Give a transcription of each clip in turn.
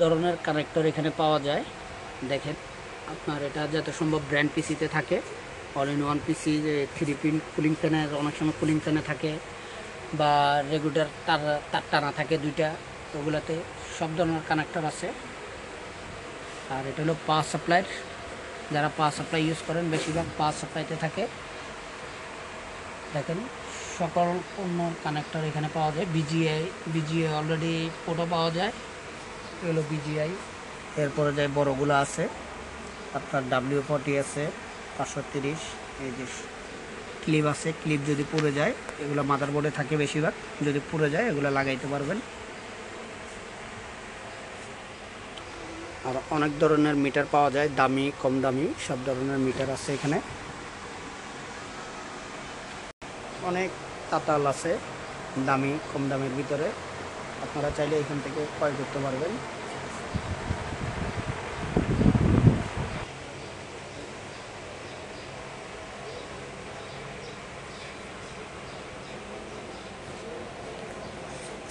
ধরনের কানেক্টর এখানে পাওয়া যায়। দেখেন, আপনার এটা যত সম্ভব ব্র্যান্ড পিসিতে থাকে। অল ইন ওয়ান পিসি, যে 3 পিন কুলিং ফ্যানের, অনেক সময় কুলিং ফ্যানে থাকে বা রেগুলার তার টানা থাকে দুইটা, ওগুলোতে সব ধরনের কানেক্টর আছে। আর এটা হলো পাওয়ার সাপ্লাইয়ের, যারা পাওয়ার সাপ্লাই ইউজ করেন বেশিরভাগ পাওয়ার সাপ্লাইতে থাকে। দেখেন, সকল পণ্য কানেক্টর এখানে পাওয়া যায়। বিজিআই অলরেডি পোর্টও পাওয়া যায়, এগুলো বিজিআই। এরপরে যায় বড়গুলো আছে, আপনার W40 আছে 530। এই যে ক্লিপ আছে, ক্লিপ যদি পুড়ে যায়, এগুলো মাদারবোর্ডে থাকে বেশিরভাগ, যদি পুড়ে যায় এগুলো লাগাইতে পারবেন। আর অনেক ধরনের মিটার পাওয়া যায়, দামি কম দামি সব ধরনের মিটার আছে এখানে। অনেক তাতাল আছে দামি কম দামের ভিতরে, আপনারা চাইলে এখান থেকে ক্রয় করতে পারবেন।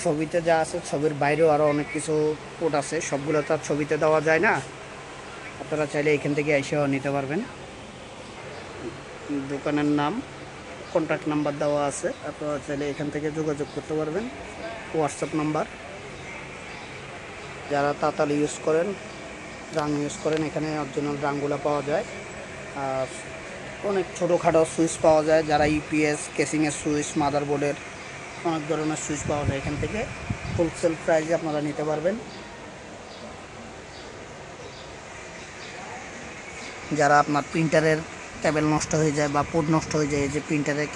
ছবিতে যা আছে ছবির বাইরেও আরও অনেক কিছু কোড আছে, সবগুলো তো আর ছবিতে দেওয়া যায় না। আপনারা চাইলে এখান থেকে এসেও নিতে পারবেন। দোকানের নাম, কন্ট্যাক্ট নাম্বার দেওয়া আছে, আপনারা চাইলে এখান থেকে যোগাযোগ করতে পারবেন। WhatsApp number. যারা তাতাল ইউজ করেন, রাং ইউজ করেন, এখানে অরিজিনাল রাংগুলো পাওয়া যায়। আর অনেক ছোটোখাটো সুইচ পাওয়া যায়, যারা ইউপিএস কেসিংয়ের সুইচ, মাদারবোর্ডের অনেক ধরনের সুইচ পাওয়া যায় এখান থেকে। হোলসেল প্রাইসে আপনারা নিতে পারবেন। যারা আপনার প্রিন্টারের কেবল নষ্ট হয়ে যায় বা পোর্ট নষ্ট হয়ে যায়, যে প্রিন্টারের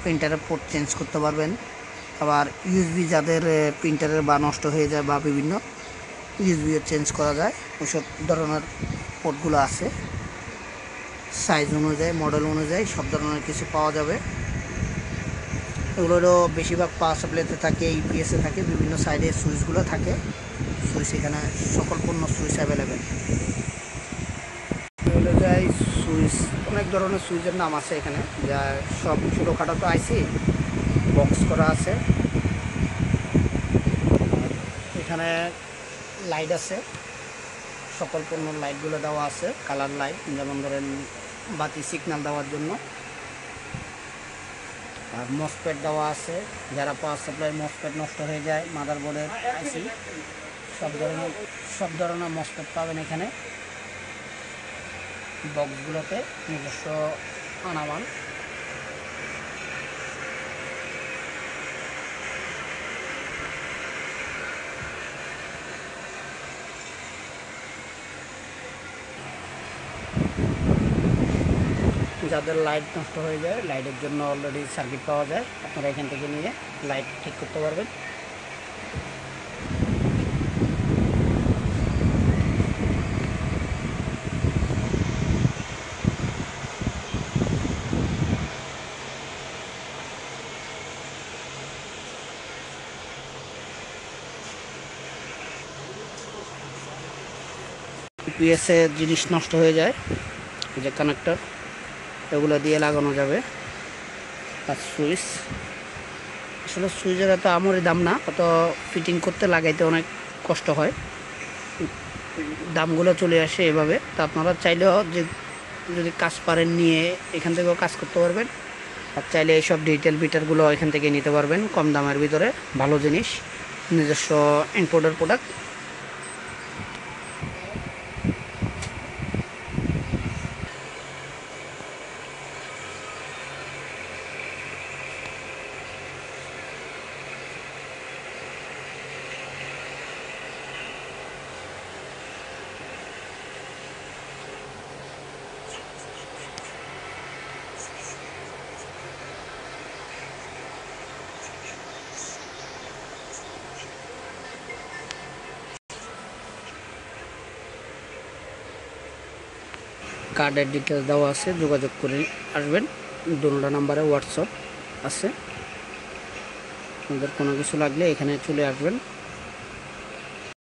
প্রিন্টারের পোর্ট চেঞ্জ করতে পারবেন। আবার ইউএসবি যাদের প্রিন্টারের বা নষ্ট হয়ে যায় বা বিভিন্ন ইউএসবিও চেঞ্জ করা যায়, ওইসব ধরনের পোর্টগুলো আছে। সাইজ অনুযায়ী, মডেল অনুযায়ী সব ধরনের কিছু পাওয়া যাবে। এগুলোরও বেশিরভাগ পাওয়ার সাপ্লাইতে থাকে, ইউপিএসে থাকে, বিভিন্ন সাইডে সুইচগুলো থাকে। সুইচ এখানে সকল পণ্য সুইচ অ্যাভেলেবেল। এগুলো যায় সুইচ, অনেক ধরনের সুইচের নাম আছে এখানে, যা সব ছোটোখাটো তো আইসি বক্স করা আছে। এখানে লাইট আছে, সকল পণ্য লাইটগুলো দেওয়া আছে, কালার লাইট, যেমন ধরেন বাতি সিগন্যাল দেওয়ার জন্য। আর মসপেট দেওয়া আছে, যারা পাওয়ার সাপ্লাই মসপেট নষ্ট হয়ে যায়, মাদারবোর্ডের আইসি, সব ধরনের মসপেট পাবেন এখানে বক্সগুলোতে, নিজস্ব আনামান। যাদের লাইট নষ্ট হয়ে যায়, লাইটের জন্য অলরেডি সার্কিট পাওয়া যায়, আপনারা এখান থেকে নিয়ে লাইট ঠিক করতে পারবেন। ইউপিএসে জিনিস নষ্ট হয়ে যায়, এই যে কানেক্টর, এগুলো দিয়ে লাগানো যাবে। আর সুইচ, আসলে সুইচের এত আমরি দাম না, অত ফিটিং করতে লাগাইতে অনেক কষ্ট হয়, দামগুলো চলে আসে এভাবে। তা আপনারা চাইলেও যে যদি কাজ পারেন নিয়ে এখান থেকেও কাজ করতে পারবেন। আর চাইলে এইসব ডিজিটাল মিটারগুলো এখান থেকে নিতে পারবেন কম দামের ভিতরে, ভালো জিনিস, নিজস্ব ইম্পোর্টের প্রোডাক্ট। কার্ডের ডিটেলস দেওয়া আছে, যোগাযোগ করে আসবেন। দুটো নাম্বারে হোয়াটসঅ্যাপ আছে, আপনাদের কোনো কিছু লাগলে এখানে চলে আসবেন।